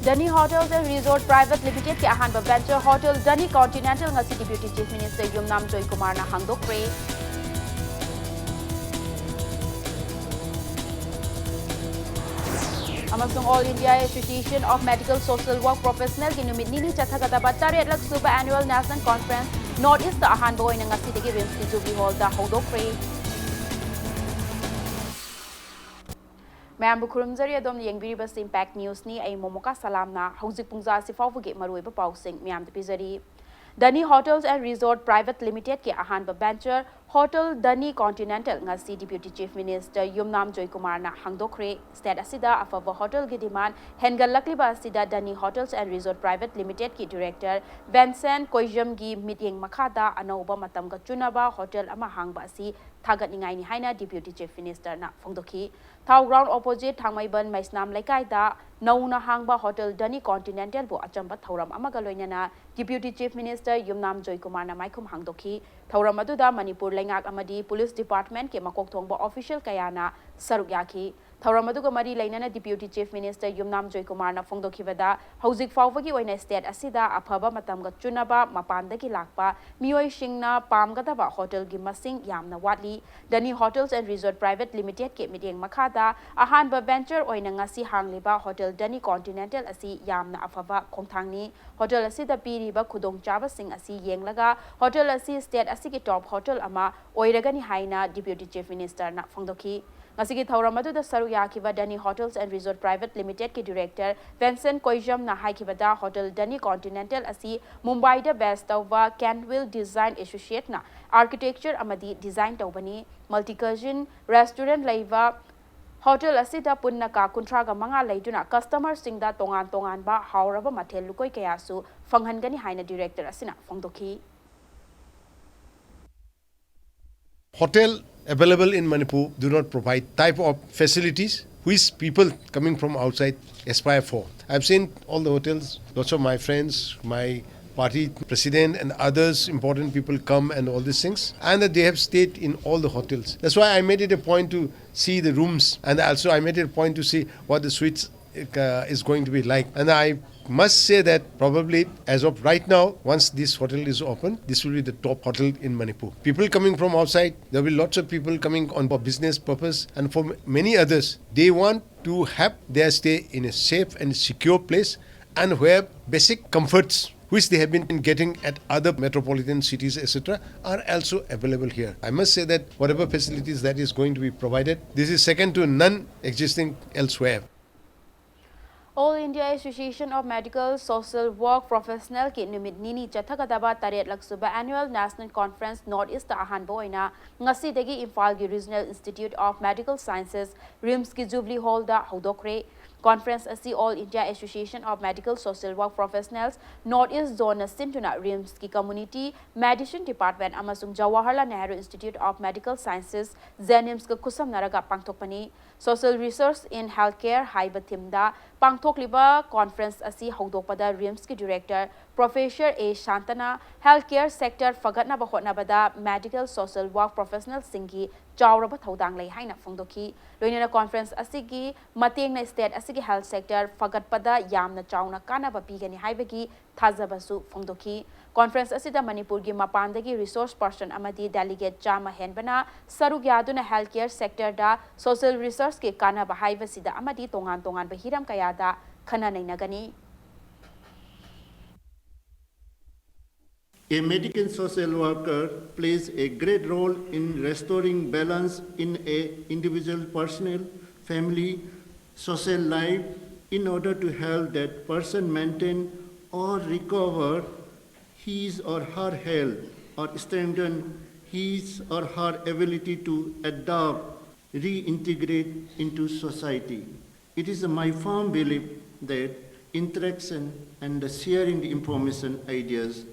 Dani Hotels and Resort Private Limited ke ahanba venture hotel Dani Continental ngasi Deputy Chief Minister Yumnam Joy Kumar na hangdokre. Amasung All India Association of Medical Social Work Professionals ki numit nini chathagadaba taret laksuba Annual National Conference North East ahanba oina ngasi degi Rims ki Jubilee Hall da hangdokre. Ma'am Bukurumzari Adom Yangbiribas Impact News ni ay Momoka Salamna, Hauzik Pungza si Fawugi Maruiba Pausing, Ma'am the Pizari. Dani Hotels and Resort Private Limited ki ahanba venture Hotel Dani Continental ngasi Deputy Chief Minister Yumnam Joy Kumar na hangdokre state asida afava hotel ki demand hengal lakliba asida Dani Hotels and Resort Private Limited ki director Vincent Koijam gi meeting makada anauba matam ka chunaba hotel ama hangba asi thagat ningai ni haina Deputy Chief Minister na phongdoki Thau ground opposite Thangmaiban Maisnam Laikai da nauna hangba Hotel Dani Continental bu achamba thauram amaga loinana Deputy Chief Minister Yumnam Joy Kumar na maikhum hangdoki thauram aduda Manipur Lengak amadi Police Department ke makok thongba official kayana saruk yaki thauram aduga mari lainana Deputy Chief Minister Yumnam Joy Kumar na phongdokhibada hauzik fawbagi oina state asida afaba matamga chunaba mapandagi lakpa mioi singna pamgadaba hotel gi masing yamna watli Dani Hotels and Resort Private Limited ke meeting makada ahanba venture oina ngasi hangliba Hotel Dani Continental asi yamna afaba khongthangni hotel asi da piriba khudongchaba sing asi yenglaga hotel asi state asi ki top hotel ama oiragani haina Deputy Chief Minister na phongdoki Ngasigi thauramadu da saru yakiba Dani Hotels and Resort Private Limited ki director Vincent Koijam na haikibada Hotel Dani Continental asi Mumbai da best tawba Canwell Design Associate na architecture amadi design tawbani multi-cuisine restaurant laiva Hotel asida punna ka kuntraga manga laiduna customer singda tongan ba hauraba mathel lukoi kayasu fanghangani haina director asina phongdoki Hotel available in Manipur do not provide type of facilities which people coming from outside aspire for. I've seen all the hotels, lots of my friends, my party president and others important people come and all these things, and that they have stayed in all the hotels. That's why I made it a point to see the rooms, and also I made it a point to see what the suites is going to be like. And I must say that probably as of right now, once this hotel is open, this will be the top hotel in Manipur. People coming from outside, there will be lots of people coming on for business purpose, and for many others, they want to have their stay in a safe and secure place and where basic comforts which they have been getting at other metropolitan cities, etc., are also available here. I must say that whatever facilities that is going to be provided, this is second to none existing elsewhere. All India Association of Medical Social Work Professional ki numit nini chathagadaba taret laksuba Annual National Conference North East ahanba oina ngasi degi Imphal gi Regional Institute of Medical Sciences RIMS ki Jubilee Hall da hudokre Conference asi All India Association of Medical Social Work Professionals North East Zone Sintuna RIMS ki Community Medicine Department amasung Jawaharlal Nehru Institute of Medical Sciences ZENIMS ka kusam naraga pangthokpani Social Research in Healthcare haiba thimda pangthokliba conference asi hongdokpada RIMS ki director Professor A Shantana Healthcare Sector fagatna ba hotnabada Medical Social Work Professionals singi chawraba thodang lei haina phongdoki loinena conference asigi mateng na state asigi health sector fagatpada yamna chawna kana ba pigani haibagi thajabasu phongdoki conference asida Manipur gi mapandagi resource person amadi delegate chama henbana saruk yaduna healthcare sector da social research ke kana ba haibasida amadi tongan ba hiram kayada khana nainagani A medical social worker plays a great role in restoring balance in an individual personal, family, social life in order to help that person maintain or recover his or her health or strengthen his or her ability to adapt, reintegrate into society. It is my firm belief that interaction and sharing the information, ideas,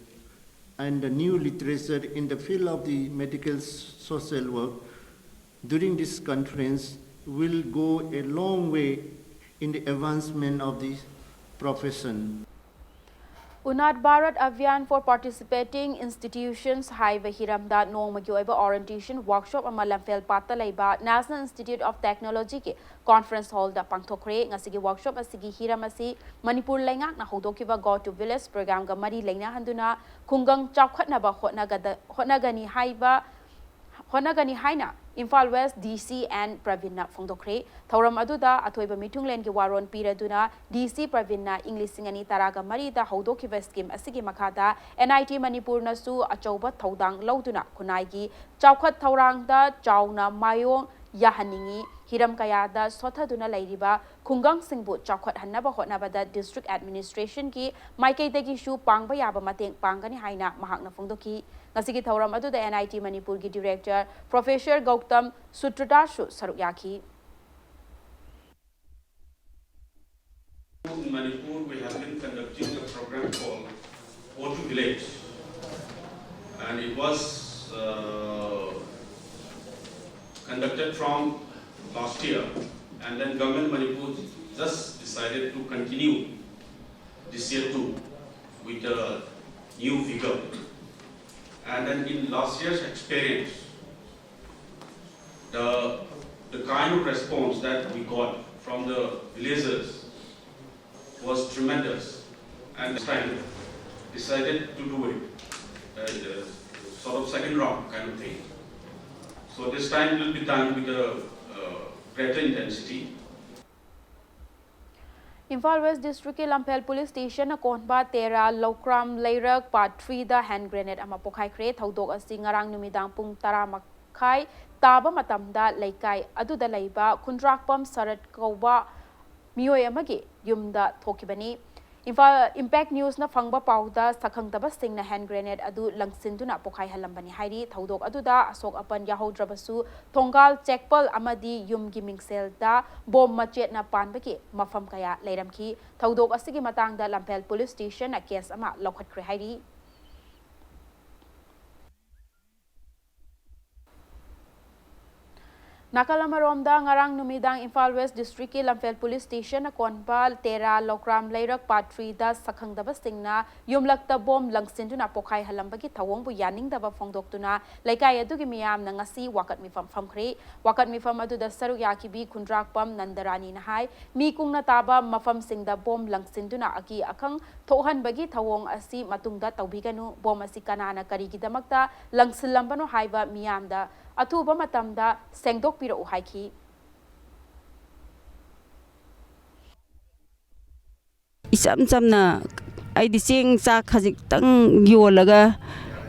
and the new literature in the field of the medical social work during this conference will go a long way in the advancement of the profession. Unat Bharat Abhiyan for Participating Institutions Haiva Hiramda Nongmagi Oiba Orientation Workshop ama Lamphel Patta Laiba National Institute of Technology ki Conference Hall da pangthokre ngasigi workshop asigi hiram asi Manipur laingak na hodokiba Go to Village program ga mari laina handuna khungang chawkhatnaba hotnagani haiba Honagani Haina, Imphal West, DC and Pravina Fongdokre, Thoram Aduda, Atoiba Mitunglen Giwaron Piraduna, DC Pravina, English Singani Taraga Marida, Hodoki Veskim, Asigi Makata, NIT Manipur Nasu, Achoba Todang Lauduna, Kunaigi, Chaukat Taurangda, Jauna Mayong, Yahaningi, Hiram Kayada, Sotaduna Lairiba, Kungang Singbu, Chaukat Hanaba Hotnabada District Administration ki, Maike Degi Shu Pangba Yaba Mateng Pangani Haina, Mahakna Fongdoki. Ngasigi Thauram adu the NIT Manipur ki Director Professor Gautam Sutradashu Sarukyaki. In Manipur, we have been conducting a program called Go to Village, and it was conducted from last year, and then Government Manipur just decided to continue this year too with a new figure. And then in last year's experience, the kind of response that we got from the villagers was tremendous, and this time decided to do it, sort of second round kind of thing. So this time it will be done with a greater intensity. Imphal West District Lamphel Police Station Konba Tera Lokram Leirak Part 3 da hand grenade ama pokhai kre thodok asi ngarang numidang pung 10 makhai taba matamda laikai aduda laiba Khundrakpam Sarat Kauba Miyoi amagi yumda thokibani Imphal Impact News na fangba pauda sakhangtaba singna hand grenade adu langsinduna pokhai halambani hairi thodok aduda asok apan yahodrabasu thongal checkpal amadi yumgi mingsel da bom machet na panbaki mafam kaya leiramki thodok asigi matangda Lamphel Police Station a case ama lokhatkre hairi Nakalamaromda ngarang numidang Imphal West District Lamphel Police Station na Konbal Tera Lokram Leirak Part 3 da sakhangdaba singna yumlakta bom langsinduna pokhai halambagi thawongbu yaningdaba phongdoktuna laikai adugi miyam na ngasi wakat mifam famkhre wakat mifam adu da saru yakibi Khundrakpam Nandarani na hai mi kungna taba mafam singda bom langsinduna aki akhang thohanbagi thawong asi matungda tawbiganu bom asi kanana karigidamakta langsilambano haiba miyamda Atuba matamda sengdok piro haiki. Isam samna ai di sing sa khajik tang yolaga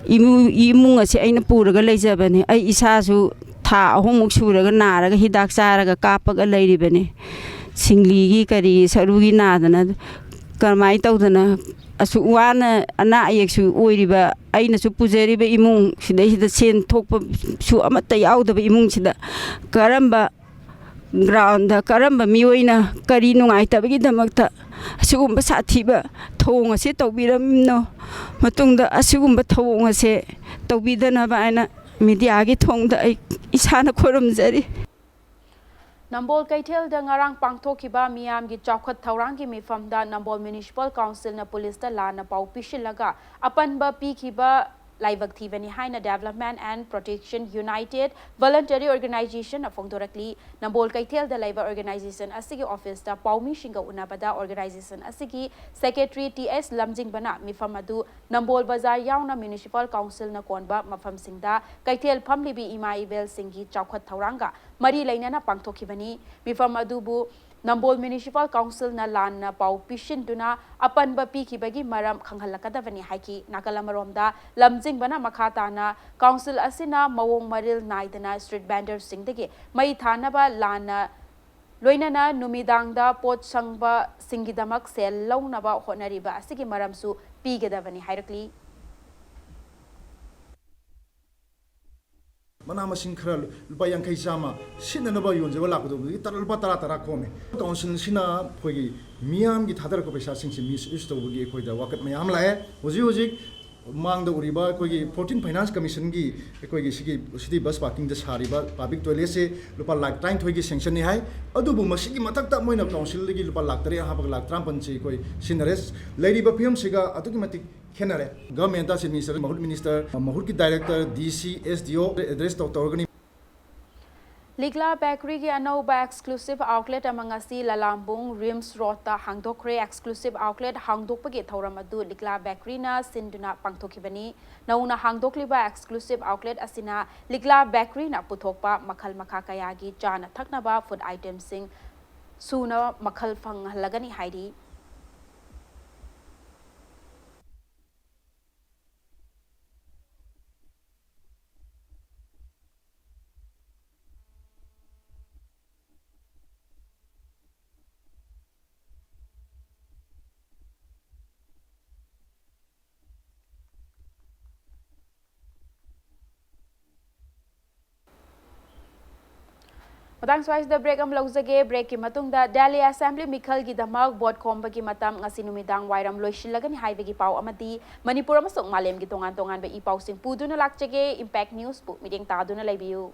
imung ase aina puraga leijabani ai isa su tha ahomuk suraga naraga hidak saraga kapaga leiribani singli gi kari sarugi nadana karmai tawdana asu wana ana ayeksu oiriba aina su pujeriba imung sidai sen thokpa su amata yaudaba imung sida karamba ground da karamba miyoina kari nungai tabagi damakta asugumba sathiba thong ase tawbiramno matungda asugumba thong ase tawbidana ba aina media gi thongda ai isana khoramjari Nambol Kaithel da ngarang pangthokiba miyam gi chawkhat thaurang gi mifamda Nambol Municipal Council na police da lana pau pishilaga apanba pikhiba laibak thibani haina Development and Protection United Voluntary Organization of Fongdorakli Nambol Kaithel da laiba organization asigi office da paumi shinga unabada organization asigi secretary TS Lamjing bana mifamadu Nambol Bazar yauna Municipal Council na konba mafam singda Kaithel phamlibi ima ibel singi chawkhat thauranga mari lainana pangthokibani mifam adubu Nambol Municipal Council na lan na pau pishin duna apan ba pikibagi maram khanghalakadavani haiki Nakalamaromda lamjing bana makhata na council asina mawong maril naidana street vendor singdagi mai thanaba lan na loinana numidangda pot sangba singidamak sel launaba honariba asigi maramsu pigedavani hairakli Mana masing khara lupa yang kai sama sina na ba yon je wala ko do tar lupa tara khome council sina phoi miam gi thadar ko paisa sing si mis is to gi khoi da wakat mayam la he hoji ꯃꯥꯡꯗ ꯎꯔꯤꯕ ꯑꯩꯈꯣꯏꯒꯤ 14 finance ꯀꯃꯤꯁꯟꯒꯤ ꯑꯩꯈꯣꯏꯒꯤ city bus ꯄꯥꯔꯀꯤꯡꯗ ꯁꯥꯔꯤꯕ public ꯇꯣꯏꯂꯦꯠꯁꯦ ꯂꯨꯄꯥ ꯂꯥꯛ 23ꯒꯤ ꯁꯦꯡꯁꯟꯅꯤ ꯍꯥꯏ ꯑꯗꯨꯕꯨ ꯃꯁꯤꯒꯤ ꯃꯊꯛꯇ ꯃꯣꯏꯅ ꯀꯥꯎꯟꯁꯤꯜꯗꯒꯤ ꯂꯨꯄꯥ ꯂꯥꯛ 3 ꯍꯥꯞꯄꯒ ꯂꯥꯛ 53ꯁꯤ ꯑꯩꯈꯣꯏ ꯁꯤꯟꯅꯔꯦ ꯂꯩꯔꯤꯕ ꯐꯤꯕꯝꯁꯤꯒ ꯑꯗꯨꯛꯀꯤ ꯃꯇꯤꯛ ꯈꯦꯠꯅꯔꯦ ꯒꯚꯔꯟꯃꯦꯟꯇ ꯆꯤꯐ ꯃꯤꯅꯤꯁꯇꯔ ꯃꯍꯨꯠ ꯃꯤꯅꯤꯁꯇꯔ ꯃꯍꯨꯠꯀꯤ ꯗꯥꯏꯔꯦꯛꯇꯔ ꯗꯤꯁꯤ SDO ꯑꯦꯗ꯭ꯔꯦꯁ ꯇꯧꯔꯒꯅꯤ Ligla Bakery ki anauba exclusive outlet among asi Lalambung Rims Rota hangdokre exclusive outlet hangdokpagi thauram adu Ligla Bakery na sinduna pangthokibani nauna hangdokliba exclusive outlet asina Ligla Bakery na puthokpa makhal makha kaya gi chana thaknaba food items sing suna makhal phang halagani hairi Matang swais the break am lauzage break ki matungda Delhi Assembly Mikhal gi damak board khomba gi matam ngasi numidang wairam loisilagani haibe gi pau amadi Manipur amasuk malem gi tongan be i pau sing puduna lakchage impact news pu meeting taduna laibiu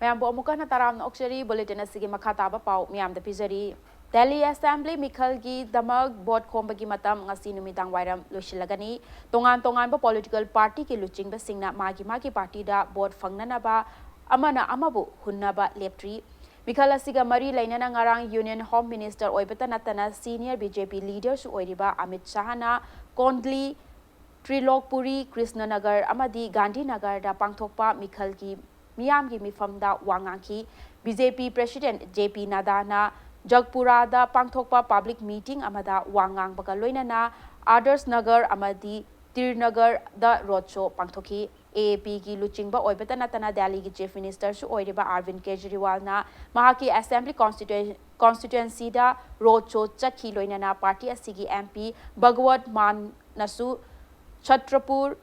mayam bo amuka na taram na oksari bulletin asigi makata ba pau miyam da pizari Delhi Assembly Mikhal gi damak board khomba gi matam ngasi numidang wairam loisilagani tongan ba political party ki luching ba singna magi party da board fangnana ba amana amabu hunna ba leptri Mikhal asiga mari lainana ngarang Union Home Minister oibata natana senior BJP leaders oiriba Amit Shahana Kondli Trilokpuri Krishnanagar amadi Gandhinagar da pangthokpa Mikhal ki miyam gi mifamda wangangki BJP President JP Nadana Jagpura da pangthokpa public meeting amada wangang baga loinana Adarsh Nagar amadi Tirnagar da roadshow pangthoki AAP ki luchingba oibata natana Delhi ki Chief Minister su oiriba Arvind Kejriwal na mahaki Assembly constituency da roadshow chakhi loinana party asigi MP Bhagwat Man nasu Chhatrapur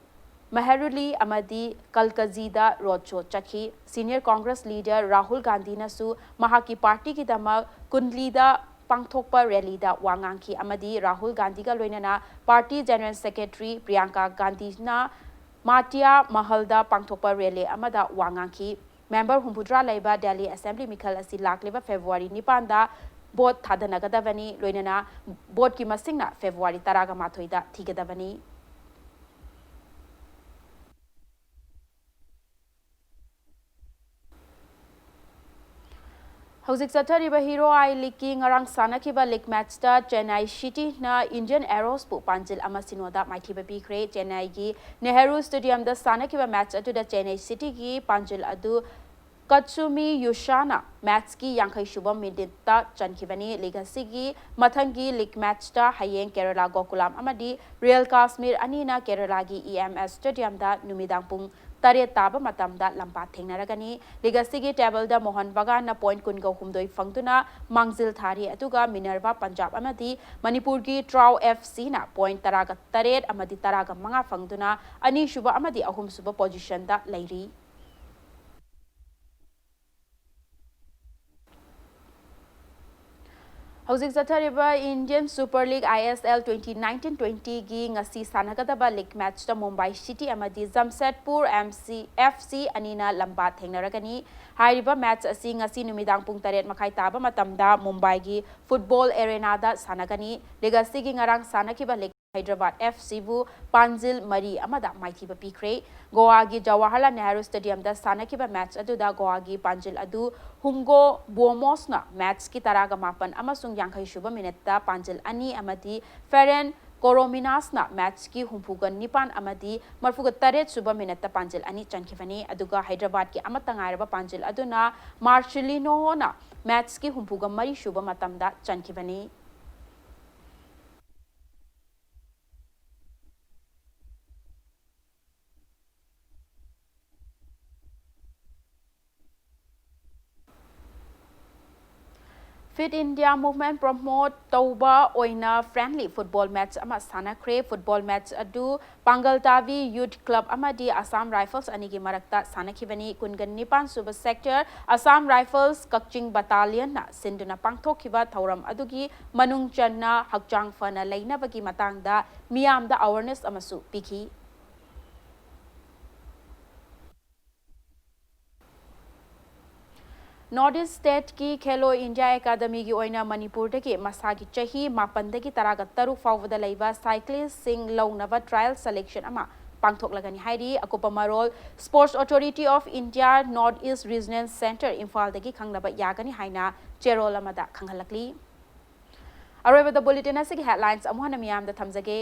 Meheruli amadi Kalkazi da roadshow chakhi senior Congress leader Rahul Gandhi nasu mahaki party ki dama Kundli da pangthokpa rally da wangangki amadi Rahul Gandhi ga loinana party general secretary Priyanka Gandhi na Matia Mahalda pangthokpa rally amada wangangki member humpudra laiba Delhi Assembly Mikhal asi lakleba February 9 da vote thadanagadavani loinana vote ki masingna February 13 da thigadavani Hauzik Sathariba Hero I League ngarang sanakiba league match ta Chennai City na Indian Arrows pu panjil amasinoda maithiba pikre Chennai gi Nehru Stadium da sanakiba match atu da Chennai City gi panjil adu Katsumi Yushana match ki yankai shubam minute ta chankibani legacy gi mathangi league match ta hayeng Kerala Gokulam amadi Real Kashmir anina Kerala gi EMS Stadium da numidang pung Tare taba matamda lampa thengnaragani legacy gi table da Mohan Bagan na point kun go humdoi fangtuna mangzil thari atuga Minerva Punjab amadi Manipur gi Trau FC na point taraga taret amadi taraga manga fangtuna ani shuba amadi ahum suba position da lairi Hauzik Sathariba Indian Super League ISL 2019-20 gi ngasi sanagadaba league match ta Mumbai City amadi Jamshedpur FC anina lamba thengnaragani hairiba match asi ngasi numidang pung 8 makhai taba matamda Mumbai gi football arena da sanagani legacy gi ngarang sanakiba league Hyderabad FC bu Panjil Mari amada maithiba pikre Goa gi Jawaharlal Nehru Stadium da sanakiba match adu da Goa gi Panjil adu Humgo Bomos na match ki taraga mapan amasung yankai shuba minute da Panjil ani amadi Ferren Korominas na match ki humpugan nipan amadi marfuga taret suba minute da Panjil ani chankivani aduga Hyderabad ki amatangairaba Panjil aduna Marcelino na match ki humpuga mari shuba matamda chankivani Fit India movement promote tauba oina friendly football match ama sanakre football match adu Pangaltavi Youth Club amadi Assam Rifles anigi marakta sanakibani kungan nipan suba sector Assam Rifles Kakching Battalion na sinduna pangthokiba thauram adugi manung channa hakchang fana lainabagi matangda miyamda awareness amasu piki North East State ki Khelo India Academy ki oina Manipur ki masagi chahi mapande ki taraga taruk fawda laiba cyclist sing launava trial selection ama pangthok lagani hairi akopa marol Sports Authority of India North East Regional Center Imphal dagi khangnaba yagani haina cherol amada khanghalakli Arrive the bulletin asigi headlines amuhana miyam da thamjage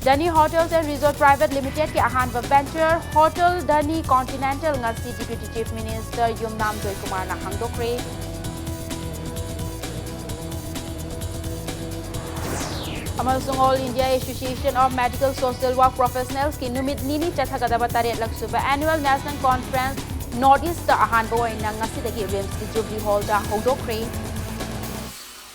Dani Hotels and Resort Private Limited ke ahanba venture Hotel Dani Continental ngasi Deputy Chief Minister Yumnam Joy Kumar na hangdokre Amasung All India Association of Medical Social Work Professionals ki numit nini chathagadaba taret laksuba Annual National Conference North East da ahanba oina ngasi dagi Rims ki Jubilee Hall da hangdokre